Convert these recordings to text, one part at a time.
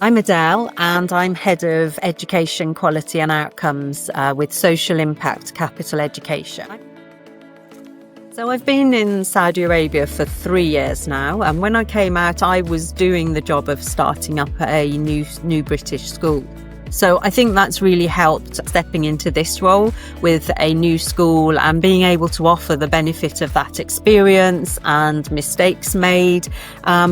I'm Adele and I'm Head of Education Quality and Outcomes with Social Impact Capital Education. So I've been in Saudi Arabia for 3 years now, and when I came out I was doing the job of starting up a new British school. So I think that's really helped stepping into this role with a new school and being able to offer the benefit of that experience and mistakes made,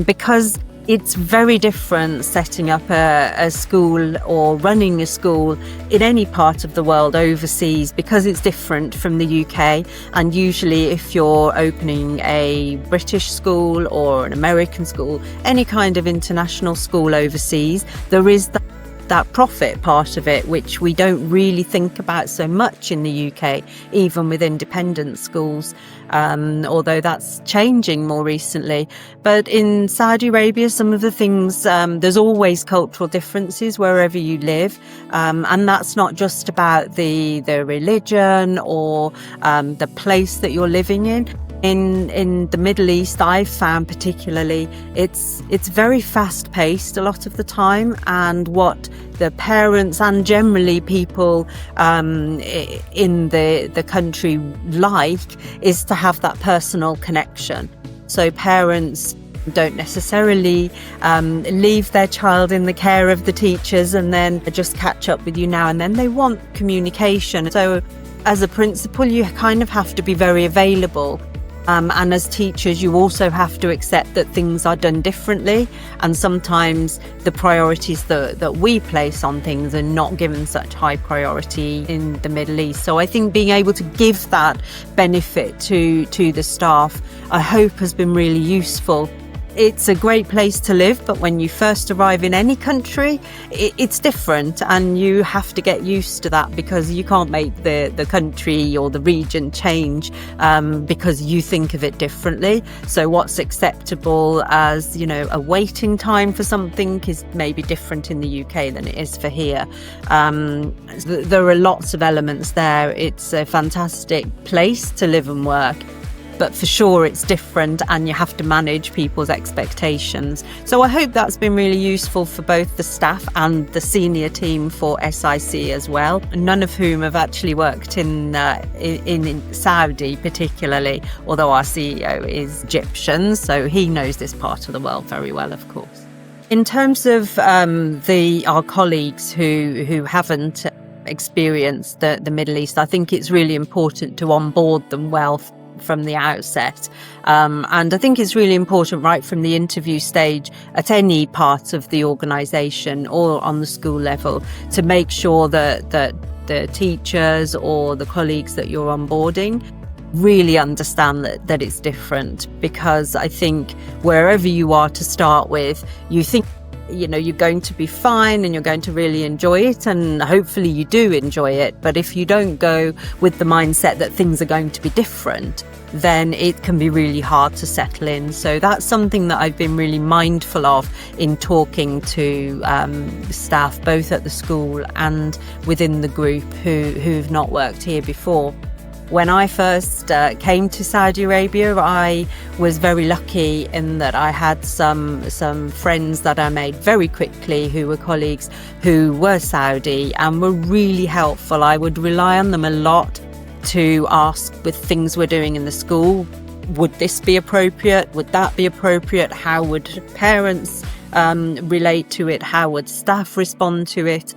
because it's very different setting up a school or running a school in any part of the world overseas, because it's different from the UK. And usually if you're opening a British school or an American school, any kind of international school overseas, there is that profit part of it, which we don't really think about so much in the UK, even with independent schools, although that's changing more recently. But in Saudi Arabia, some of the things, there's always cultural differences wherever you live, and that's not just about the religion or the place that you're living in. In the Middle East, I've found particularly it's very fast-paced a lot of the time, and what the parents and generally people in the country like is to have that personal connection. So parents don't necessarily leave their child in the care of the teachers and then just catch up with you now and then. They want communication. So as a principal, you kind of have to be very available. And as teachers, you also have to accept that things are done differently, and sometimes the priorities that we place on things are not given such high priority in the Middle East. So I think being able to give that benefit to the staff, I hope, has been really useful. It's a great place to live, but when you first arrive in any country, it's different, and you have to get used to that, because you can't make the country or the region change because you think of it differently. So what's acceptable as, a waiting time for something is maybe different in the UK than it is for here. There are lots of elements there. It's a fantastic place to live and work, but for sure it's different, and you have to manage people's expectations. So I hope that's been really useful for both the staff and the senior team for SIC as well, none of whom have actually worked in Saudi particularly, although our CEO is Egyptian, so he knows this part of the world very well, of course. In terms of our colleagues who haven't experienced the Middle East, I think it's really important to onboard them well from the outset, and I think it's really important right from the interview stage at any part of the organisation or on the school level to make sure that the teachers or the colleagues that you're onboarding really understand that it's different, because I think wherever you are to start with, you think you're going to be fine and you're going to really enjoy it, and hopefully you do enjoy it. But if you don't go with the mindset that things are going to be different, then it can be really hard to settle in. So that's something that I've been really mindful of in talking to staff both at the school and within the group who've not worked here before. When I first came to Saudi Arabia, I was very lucky in that I had some friends that I made very quickly who were colleagues who were Saudi and were really helpful. I would rely on them a lot to ask with things we're doing in the school. Would this be appropriate? Would that be appropriate? How would parents relate to it? How would staff respond to it?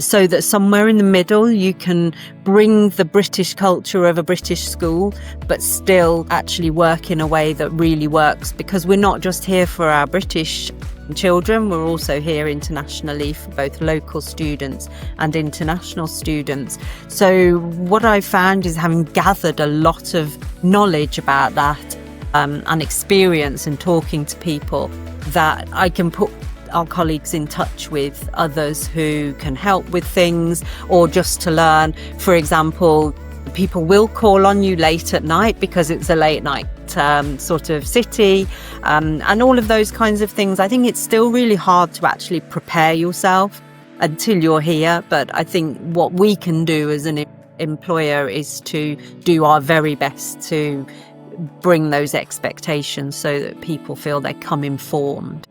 So that somewhere in the middle you can bring the British culture of a British school, but still actually work in a way that really works, because we're not just here for our British children, we're also here internationally for both local students and international students. So what I found is, having gathered a lot of knowledge about that and experience and talking to people, that I can put our colleagues in touch with others who can help with things, or just to learn. For example, people will call on you late at night because it's a late night sort of city, and all of those kinds of things. I think it's still really hard to actually prepare yourself until you're here, but I think what we can do as an employer is to do our very best to bring those expectations so that people feel they come informed.